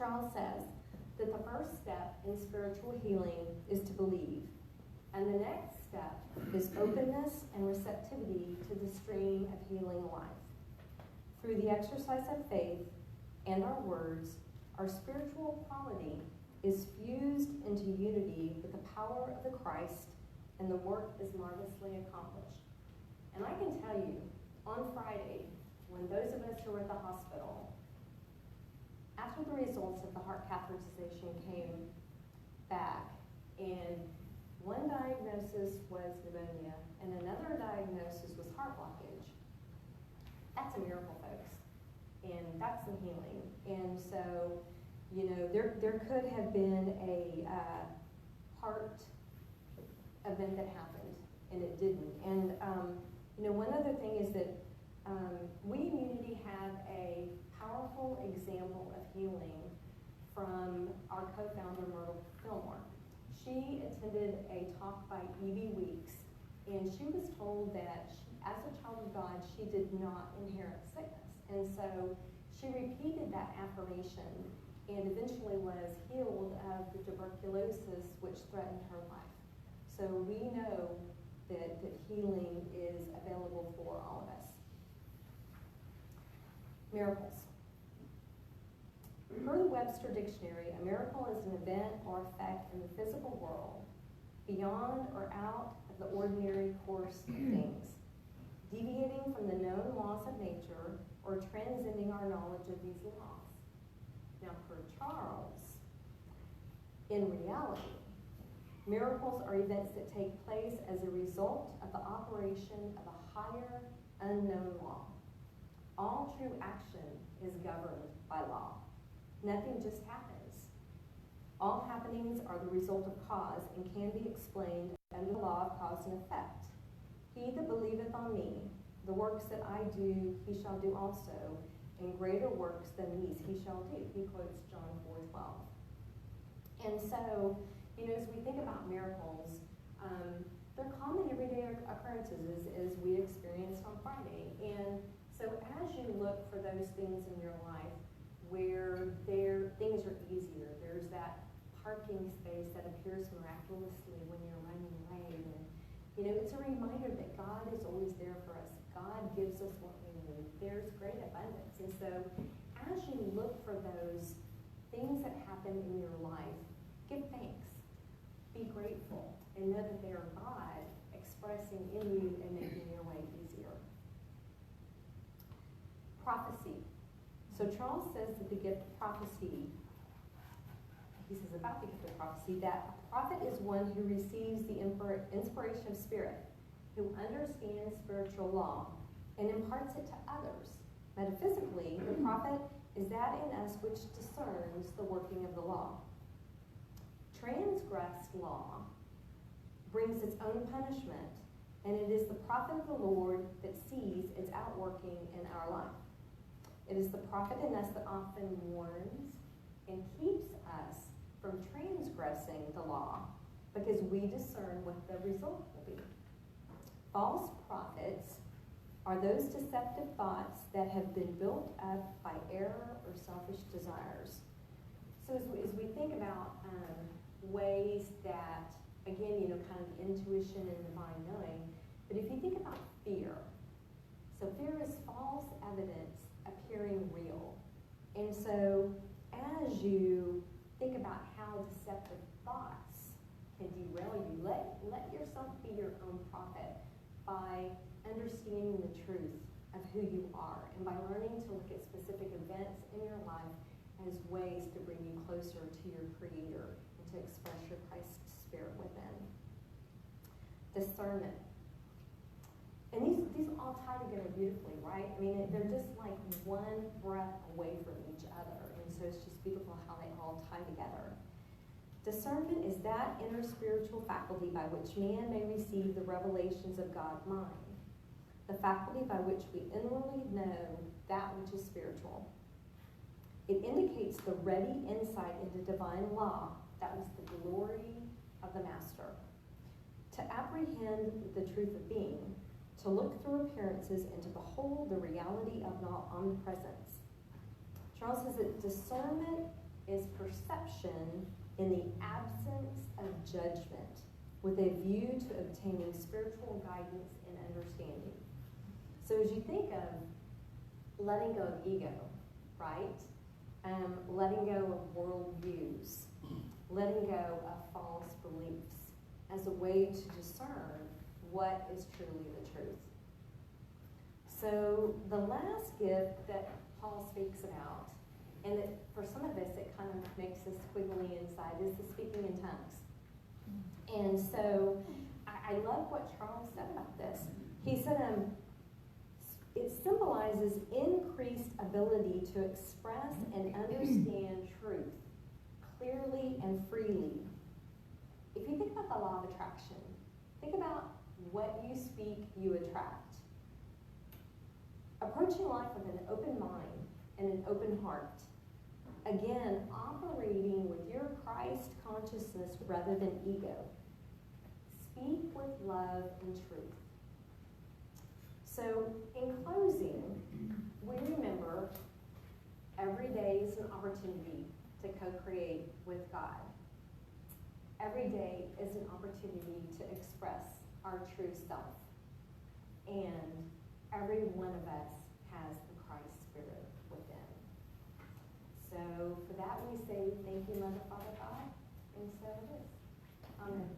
Charles says that the first step in spiritual healing is to believe, and the next step is openness and receptivity to the stream of healing life. Through the exercise of faith and our words, our spiritual quality is fused into unity with the power of the Christ, and the work is marvelously accomplished. And I can tell you, on Friday, when those of us who were at the hospital, after the results of the heart catheterization came back, and one diagnosis was pneumonia, and another diagnosis was heart blockage, that's a miracle, folks. And that's some healing. And so, you know, there could have been a heart event that happened, and it didn't. And, you know, one other thing is that we in Unity have a powerful example of healing from our co-founder, Myrtle Fillmore. She attended a talk by Evie Weeks, and she was told that as a child of God, she did not inherit sickness. And so she repeated that affirmation and eventually was healed of the tuberculosis which threatened her life. So we know that healing is available for all of us. Miracles. Per the Webster Dictionary, a miracle is an event or effect in the physical world beyond or out of the ordinary course of things, deviating from the known laws of nature or transcending our knowledge of these laws. Now, per Charles, in reality, miracles are events that take place as a result of the operation of a higher, unknown law. All true action is governed by law. Nothing just happens. All happenings are the result of cause and can be explained under the law of cause and effect. He that believeth on me, the works that I do, he shall do also, and greater works than these he shall do. He quotes John 4:12. And so, you know, as we think about miracles, they're common everyday occurrences as we experienced on Friday. And so as you look for those things in your life where things are easier, there's that parking space that appears miraculously when you're running late. And, you know, it's a reminder that God is always there for us. God gives us what we need. There's great abundance. And so as you look for those things that happen in your life, give thanks. Be grateful. And know that they are God expressing in you and making your way easier. Prophecy. So Charles says that the gift of prophecy, he says about the gift of prophecy, that a prophet is one who receives the inspiration of spirit, who understands spiritual law, and imparts it to others. Metaphysically, the prophet is that in us which discerns the working of the law. Transgressed law brings its own punishment, and it is the prophet of the Lord that sees its outworking in our life. It is the prophet in us that often warns and keeps us from transgressing the law because we discern what the result will be. False prophets are those deceptive thoughts that have been built up by error or selfish desires. So as we think about ways that, again, you know, kind of intuition and divine knowing, but if you think about fear, so fear is false evidence appearing real. And so as you think about how deceptive thoughts can derail you, let yourself be your own prophet by understanding the truth of who you are and by learning to look at specific events in your life as ways to bring you closer to your Creator and to express your Christ spirit within. Discernment. And these all tie together beautifully, right? I mean, they're just like one breath away from each other. And so it's just beautiful how they all tie together. Discernment is that inner spiritual faculty by which man may receive the revelations of God's mind. The faculty by which we inwardly know that which is spiritual. It indicates the ready insight into divine law that was the glory of the Master. To apprehend the truth of being, to look through appearances and to behold the reality of omnipresence. Charles says that discernment is perception in the absence of judgment, with a view to obtaining spiritual guidance and understanding. So as you think of letting go of ego, right? Letting go of worldviews, letting go of false beliefs as a way to discern what is truly the truth. So the last gift that Paul speaks about, and that for some of us it kind of makes us squiggly inside, is the speaking in tongues. And so I love what Charles said about this. He said it symbolizes increased ability to express and understand truth clearly and freely. If you think about the law of attraction, think about what you speak, you attract. Approaching life with an open mind and an open heart. Again, operating with your Christ consciousness rather than ego. Speak with love and truth. So, in closing, we remember every day is an opportunity to co-create with God. Every day is an opportunity to express our true self. And every one of us has the Christ Spirit within. So for that we say, thank you, Mother, Father, God, and so it is. Amen.